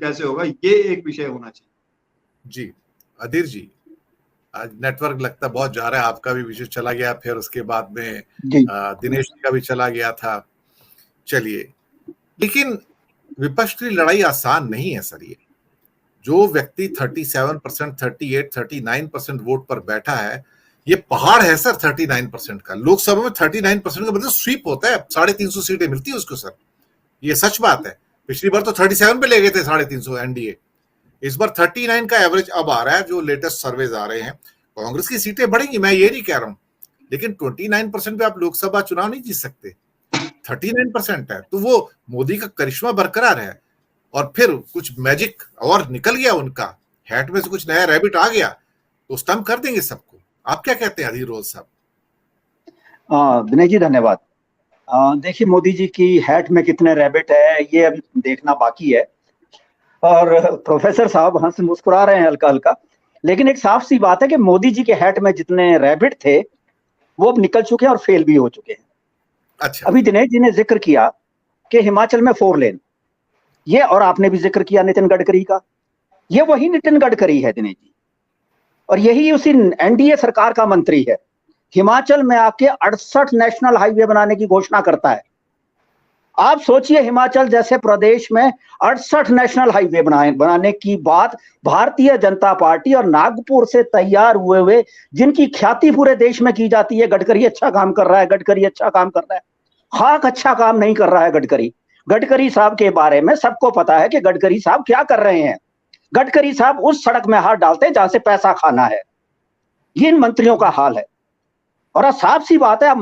कैसे होगा, ये एक विषय होना चाहिए। जी अधीर जी, आज नेटवर्क लगता बहुत जा रहा है, आपका भी विषय चला गया, फिर उसके बाद में दिनेश जी का भी चला गया था। चलिए, लेकिन विपक्ष की लड़ाई आसान नहीं है सर। ये जो व्यक्ति 37%, 38, 39% वोट पर बैठा है, ये पहाड़ है सर 39% का। लोकसभा में 39% का मतलब स्वीप होता है, 350 सीटें मिलती है उसको सर, ये सच बात है। पिछली बार तो 37 पे ले गए थे 350 एनडीए, इस बार 39 का एवरेज अब आ रहा है, जो लेटेस्ट सर्वेज आ रहे हैं। कांग्रेस की सीटें बढ़ेंगी, मैं ये नहीं कह रहा हूं, लेकिन 29% पे आप लोकसभा चुनाव नहीं जीत सकते। 39% है, तो वो मोदी का करिश्मा बरकरार है। और फिर कुछ मैजिक और निकल गया, उनका हैट में से कुछ नया रैबिट आ गया तो स्टम्प कर देंगे सबको। आप क्या कहते हैं अधीर रोज साहब? विनय जी धन्यवाद। देखिए, मोदी जी की हैट में कितने रैबिट है ये अभी देखना बाकी है, और प्रोफेसर साहब हंस मुस्कुरा रहे हैं हल्का हल्का, लेकिन एक साफ सी बात है कि मोदी जी के हैट में जितने रैबिट थे वो अब निकल चुके हैं और फेल भी हो चुके हैं। अच्छा, अभी दिनेश जी ने जिक्र किया कि हिमाचल में 4 लेन, ये, और आपने भी जिक्र किया नितिन गडकरी का, ये वही नितिन गडकरी है दिनेश जी, और यही उसी एनडीए सरकार का मंत्री है। हिमाचल में आके 68 नेशनल हाईवे बनाने की घोषणा करता है। आप सोचिए, हिमाचल जैसे प्रदेश में 68 नेशनल हाईवे बनाने की बात भारतीय जनता पार्टी और नागपुर से तैयार हुए जिनकी ख्याति पूरे देश में की जाती है, गडकरी अच्छा काम कर रहा है, गडकरी अच्छा काम कर रहा है। खाक अच्छा काम नहीं कर रहा है गडकरी। गडकरी साहब के बारे में सबको पता है कि गडकरी साहब क्या कर रहे हैं। गडकरी साहब उस सड़क में हाथ डालते हैं जहां से पैसा खाना है। ये इन मंत्रियों का हाल है। और साफ सी बात है, आप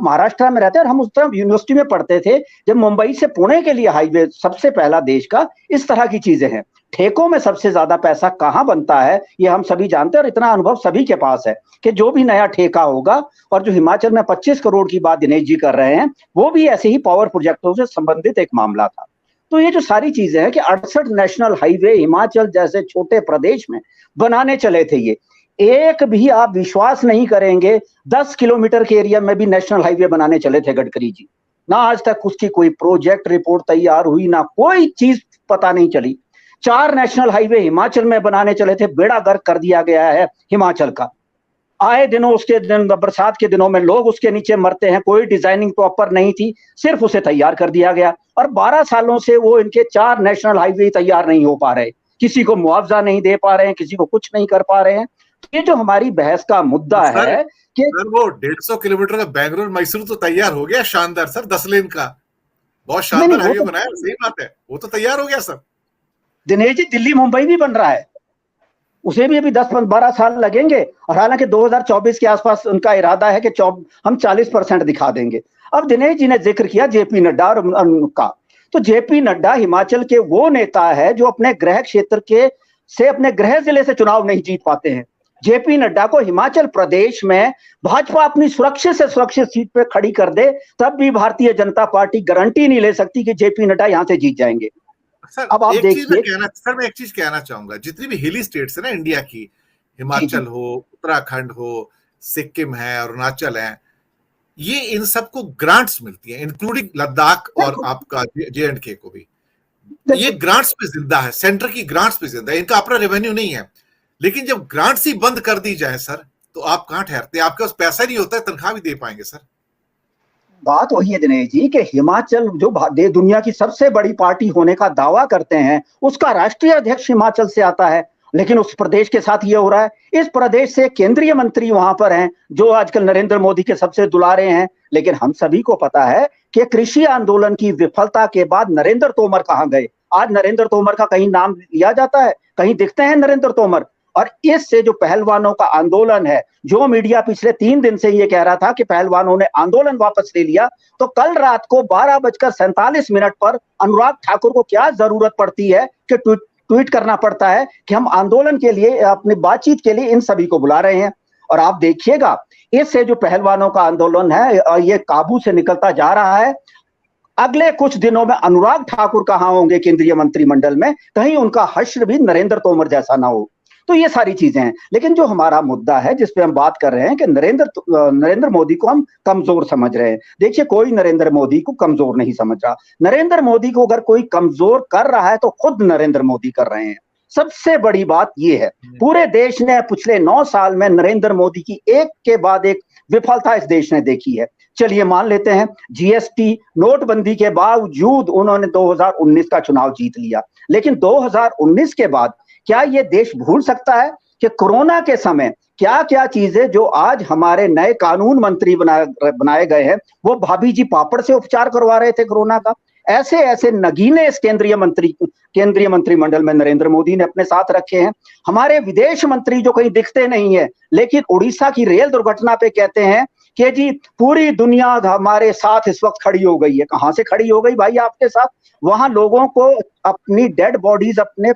महाराष्ट्र में रहते हैं और हम उस तरह यूनिवर्सिटी में पढ़ते थे, जब मुंबई से पुणे के लिए हाईवे सबसे पहला देश का, इस तरह की चीजें हैं। ठेकों में सबसे ज्यादा पैसा कहां बनता है ये हम सभी जानते हैं, और इतना अनुभव सभी के पास है कि जो भी नया ठेका होगा, और जो हिमाचल में 25 करोड़ की बात दिनेश जी कर रहे हैं, वो भी ऐसे ही पावर प्रोजेक्टों से संबंधित एक मामला था। तो ये जो सारी चीजें हैं कि 68 नेशनल हाईवे हिमाचल जैसे छोटे प्रदेश में बनाने चले थे, ये एक भी आप विश्वास नहीं करेंगे 10 किलोमीटर के एरिया में भी नेशनल हाईवे बनाने चले थे गडकरी जी। ना आज तक उसकी कोई प्रोजेक्ट रिपोर्ट तैयार हुई, ना कोई चीज पता नहीं चली। 4 नेशनल हाईवे हिमाचल में बनाने चले थे, बेड़ा गर्क कर दिया गया है हिमाचल का। आए दिनों उसके दिन बरसात के दिनों में लोग उसके नीचे मरते हैं, कोई डिजाइनिंग प्रॉपर नहीं थी, सिर्फ उसे तैयार कर दिया गया। और 12 सालों से वो इनके 4 नेशनल हाईवे तैयार नहीं हो पा रहे, किसी को मुआवजा नहीं दे पा रहे हैं, किसी को कुछ नहीं कर पा रहे हैं। ये जो हमारी बहस का मुद्दा है कि वो 150 किलोमीटर का बेंगलुरु मैसूर तो तैयार हो गया, शानदार सर, 10 लेन का बहुत शानदार हाईवे बनाया, सही बात है, वो तो तैयार हो गया सर। दिनेश जी, दिल्ली मुंबई भी बन रहा है, उसे भी अभी 10-12 साल लगेंगे, और हालांकि 2024 के आसपास उनका इरादा है कि हम 40% दिखा देंगे। अब दिनेश जी ने जिक्र किया जेपी नड्डा और का, तो जेपी नड्डा हिमाचल के वो नेता है जो अपने गृह क्षेत्र के से अपने गृह जिले से चुनाव नहीं जीत पाते हैं। जेपी नड्डा को हिमाचल प्रदेश में भाजपा अपनी सुरक्षित सीट पे खड़ी कर दे, तब भी भारतीय जनता पार्टी गारंटी नहीं ले सकती कि जेपी नड्डा यहां से जीत जाएंगे। सर, अब आप देखिए, मैं एक चीज कहना चाहूंगा, जितनी भी हिली स्टेट्स है ना इंडिया की, हिमाचल हो, उत्तराखंड हो, सिक्किम है, अरुणाचल है, ये इन सबको ग्रांट्स मिलती है, इंक्लूडिंग लद्दाख और आपका J&K को भी। ये ग्रांट्स पे जिंदा है, सेंटर की ग्रांट्स पे जिंदा है, इनका अपना रेवेन्यू नहीं है। लेकिन जब ग्रांट्स ही बंद कर दी जाए सर, तो आप कहां ठहरते हैं? आपके पास पैसा नहीं होता है, तनख्वाह भी दे पाएंगे सर? बात वही है दिनेश जी कि हिमाचल जो दुनिया की सबसे बड़ी पार्टी होने का दावा करते हैं, उसका राष्ट्रीय अध्यक्ष हिमाचल से आता है, लेकिन उस प्रदेश के साथ ये हो रहा है। इस प्रदेश से केंद्रीय मंत्री वहां पर हैं जो आजकल नरेंद्र मोदी के सबसे दुलारे हैं, लेकिन हम सभी को पता है कि कृषि आंदोलन की विफलता के बाद नरेंद्र तोमर कहां गए। आज नरेंद्र तोमर का कहीं नाम लिया जाता है, कहीं दिखते हैं नरेंद्र तोमर? और इससे जो पहलवानों का आंदोलन है, जो मीडिया पिछले 3 दिन से ये कह रहा था कि पहलवानों ने आंदोलन वापस ले लिया, तो कल रात को 12:47 पर अनुराग ठाकुर को क्या जरूरत पड़ती है कि ट्वीट करना पड़ता है कि हम आंदोलन के लिए, अपनी बातचीत के लिए इन सभी को बुला रहे हैं। और आप देखिएगा, इससे जो पहलवानों का आंदोलन है ये काबू से निकलता जा रहा है। अगले कुछ दिनों में अनुराग ठाकुर कहां होंगे केंद्रीय मंत्रिमंडल में, कहीं उनका हश्र भी नरेंद्र तोमर जैसा ना हो। तो ये सारी चीजें हैं। लेकिन जो हमारा मुद्दा है जिस पे हम बात कर रहे हैं कि नरेंद्र मोदी को हम कमजोर समझ रहे हैं। देखिए, कोई नरेंद्र मोदी को कमजोर नहीं समझ रहा। नरेंद्र मोदी को अगर कोई कमजोर कर रहा है तो खुद नरेंद्र मोदी कर रहे हैं। सबसे बड़ी बात यह है, पूरे देश ने पिछले 9 साल में नरेंद्र मोदी की एक के बाद एक विफलता इस देश ने देखी है। चलिए मान लेते हैं, जीएसटी नोटबंदी के बावजूद उन्होंने 2019 का चुनाव जीत लिया, लेकिन 2019 के बाद क्या ये देश भूल सकता है कि कोरोना के समय क्या क्या चीजें जो आज हमारे नए कानून मंत्री बनाए गए हैं, वो भाभी जी पापड़ से उपचार करवा रहे थे कोरोना का। ऐसे ऐसे नगीने इस केंद्रीय मंत्रिमंडल में नरेंद्र मोदी ने अपने साथ रखे हैं। हमारे विदेश मंत्री जो कहीं दिखते नहीं है, लेकिन उड़ीसा की रेल दुर्घटना पे कहते हैं कि जी पूरी दुनिया हमारे साथ इस वक्त खड़ी हो गई है। कहां से खड़ी हो गई भाई आपके साथ? वहां लोगों को अपनी डेड बॉडीज अपने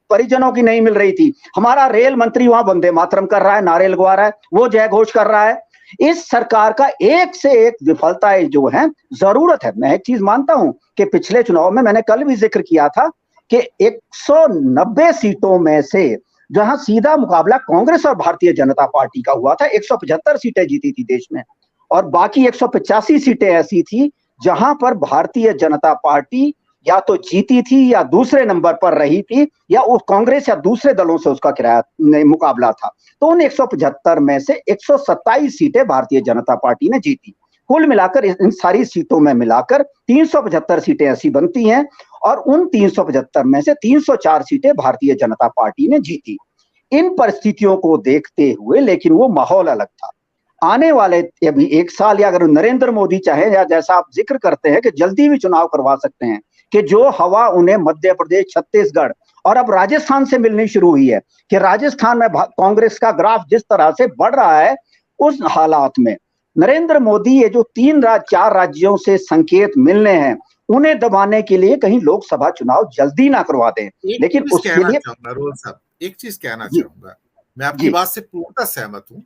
परिजनों की नहीं मिल रही थी। हमारा रेल मंत्री वहां वंदे मातरम कर रहा है, नारे लगवा रहा है, वो जय घोष कर रहा है। इस सरकार का एक से एक विफलताएं जो है, जरूरत है। मैं एक चीज मानता हूं कि पिछले चुनाव में मैंने कल भी जिक्र किया था कि 190 सीटों में से जहां सीधा मुकाबला कांग्रेस और भारतीय जनता पार्टी का हुआ था, 175 सीटें जीती थी देश में, और बाकी 185 सीटें ऐसी थी जहां पर भारतीय जनता पार्टी या तो जीती थी या दूसरे नंबर पर रही थी, या उस कांग्रेस या दूसरे दलों से उसका मुकाबला था। तो उन 175 में से 127 सीटें भारतीय जनता पार्टी ने जीती। कुल मिलाकर इन सारी सीटों में मिलाकर 375 सीटें ऐसी बनती हैं, और उन 375 में से 304 सीटें भारतीय जनता पार्टी ने जीती। इन परिस्थितियों को देखते हुए, लेकिन वो माहौल अलग था। आने वाले अभी 1 साल, या अगर नरेंद्र मोदी चाहे, या जैसा आप जिक्र करते हैं कि जल्दी भी चुनाव करवा सकते हैं, कि जो हवा उन्हें मध्य प्रदेश, छत्तीसगढ़ और अब राजस्थान से मिलनी शुरू हुई है, कि राजस्थान में कांग्रेस का ग्राफ जिस तरह से बढ़ रहा है, उस हालात में नरेंद्र मोदी ये जो 4 राज्यों से संकेत मिलने हैं, उन्हें दबाने के लिए कहीं लोकसभा चुनाव जल्दी ना करवा दें। लेकिन उसके लिए रोल साहब एक चीज कहना चाहूंगा, मैं आपकी बात से पूर्णतः सहमत हूं।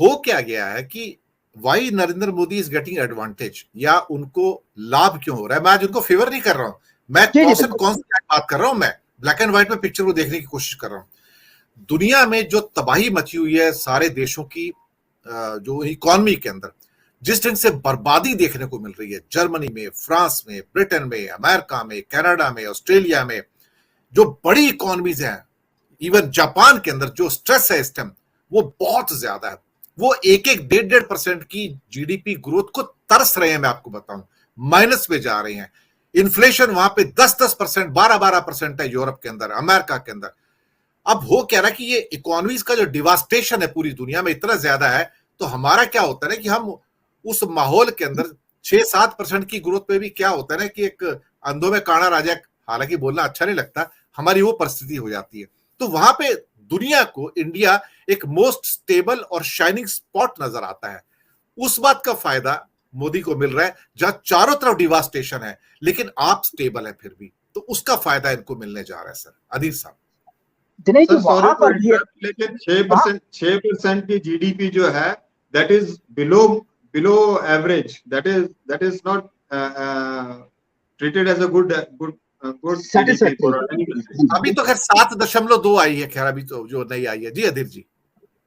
हो क्या गया है कि why Narendra Modi is getting advantage, या उनको लाभ क्यों हो रहा है? मैं आज उनको फेवर नहीं कर रहा हूं, मैं कौन सी बात कर रहा हूं, मैं ब्लैक एंड व्हाइट में पिक्चर को देखने की कोशिश कर रहा हूं। दुनिया में जो तबाही मची हुई है सारे देशों की, जो इकोनॉमी के अंदर जिस ढंग से बर्बादी देखने को मिल रही है, जर्मनी में, फ्रांस में, ब्रिटेन में, अमेरिका में, कनाडा में, ऑस्ट्रेलिया में, जो बड़ी इकोनॉमीज हैं, इवन जापान के अंदर जो स्ट्रेस है इस टाइम वो बहुत ज्यादा है। वो 1-1.5% की जीडीपी ग्रोथ को तरस रहे हैं। मैं आपको बताऊं, माइनस में जा रहे हैं। इन्फ्लेशन वहां पे 10-10%, 12-12% है यूरोप के अंदर, अमेरिका के अंदर। अब हो क्या रहा कि ये इकोनॉमीज का जो डिवास्टेशन है पूरी दुनिया में इतना ज्यादा है, तो हमारा क्या होता है ना कि हम उस माहौल के अंदर 6-7% की ग्रोथ पे भी क्या होता है ना कि एक अंधों में काना राजा, हालांकि बोलना अच्छा नहीं लगता, हमारी वो परिस्थिति हो जाती है। तो वहां पे दुनिया को इंडिया एक मोस्ट स्टेबल और शाइनिंग स्पॉट नजर आता है। उस बात का फायदा मोदी को मिल रहा है, जहां चारों तरफ डिवास्टेशन है लेकिन आप स्टेबल है फिर भी, तो उसका फायदा इनको मिलने जा रहा है। सर अदील साहब, दिनेश जी, वहां पर लेकिन 6% की जीडीपी जो है, that is below average, that is not treated as a good अभी तो खैर 7.2 आई है, खैर अभी तो जो नई आई है। जी अधीर जी,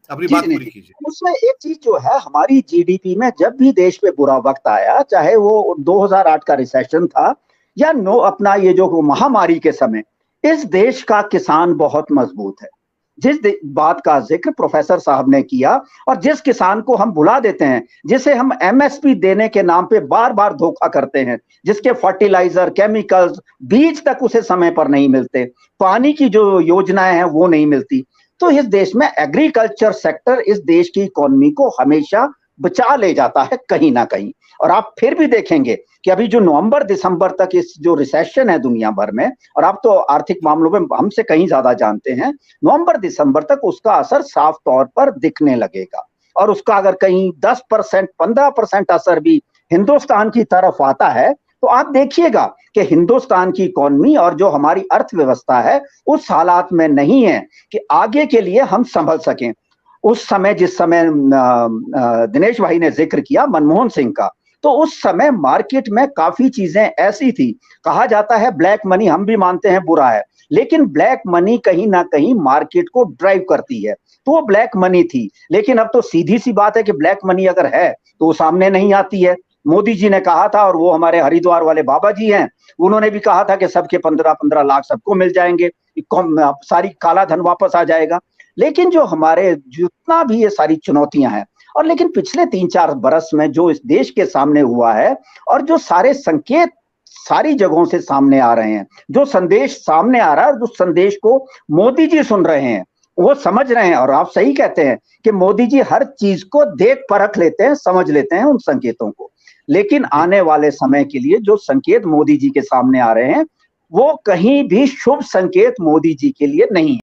अपनी बात पूरी कीजिए। उसमें एक चीज जो है, हमारी जीडीपी में जब भी देश पे बुरा वक्त आया, चाहे वो 2008 का रिसेशन था या अपना ये जो महामारी के समय, इस देश का किसान बहुत मजबूत है। जिस बात का जिक्र प्रोफेसर साहब ने किया, और जिस किसान को हम भुला देते हैं, जिसे हम एमएसपी देने के नाम पे बार बार धोखा करते हैं, जिसके फर्टिलाइजर, केमिकल्स, बीज तक उसे समय पर नहीं मिलते, पानी की जो योजनाएं हैं वो नहीं मिलती, तो इस देश में एग्रीकल्चर सेक्टर इस देश की इकोनॉमी को हमेशा बचा ले जाता है कहीं ना कहीं। और आप फिर भी देखेंगे कि अभी जो नवंबर दिसंबर तक इस जो रिसेशन है दुनिया भर में, और आप तो आर्थिक मामलों में हमसे कहीं ज्यादा जानते हैं, नवंबर दिसंबर तक उसका असर साफ तौर पर दिखने लगेगा। और उसका अगर कहीं 10%, 15% असर भी हिंदुस्तान की तरफ आता है, तो आप देखिएगा कि हिंदुस्तान की इकोनॉमी और जो हमारी अर्थव्यवस्था है उस हालात में नहीं है कि आगे के लिए हम संभल सकें। उस समय, जिस समय दिनेश भाई ने जिक्र किया मनमोहन सिंह का, तो उस समय मार्केट में काफी चीजें ऐसी थी, कहा जाता है ब्लैक मनी, हम भी मानते हैं बुरा है, लेकिन ब्लैक मनी कहीं ना कहीं मार्केट को ड्राइव करती है, तो वो ब्लैक मनी थी। लेकिन अब तो सीधी सी बात है कि ब्लैक मनी अगर है तो वो सामने नहीं आती है। मोदी जी ने कहा था, और वो हमारे हरिद्वार वाले बाबा जी हैं, उन्होंने भी कहा था कि सबके 15-15 लाख सबको मिल जाएंगे, सारी काला धन वापस आ जाएगा। लेकिन जो हमारे जितना भी ये सारी चुनौतियां हैं, और लेकिन पिछले 3-4 बरस में जो इस देश के सामने हुआ है, और जो सारे संकेत सारी जगहों से सामने आ रहे हैं, जो संदेश सामने आ रहा है, और उस संदेश को मोदी जी सुन रहे हैं, वो समझ रहे हैं। और आप सही कहते हैं कि मोदी जी हर चीज को देख परख लेते हैं, समझ लेते हैं उन संकेतों को। लेकिन आने वाले समय के लिए जो संकेत मोदी जी के सामने आ रहे हैं, वो कहीं भी शुभ संकेत मोदी जी के लिए नहीं है।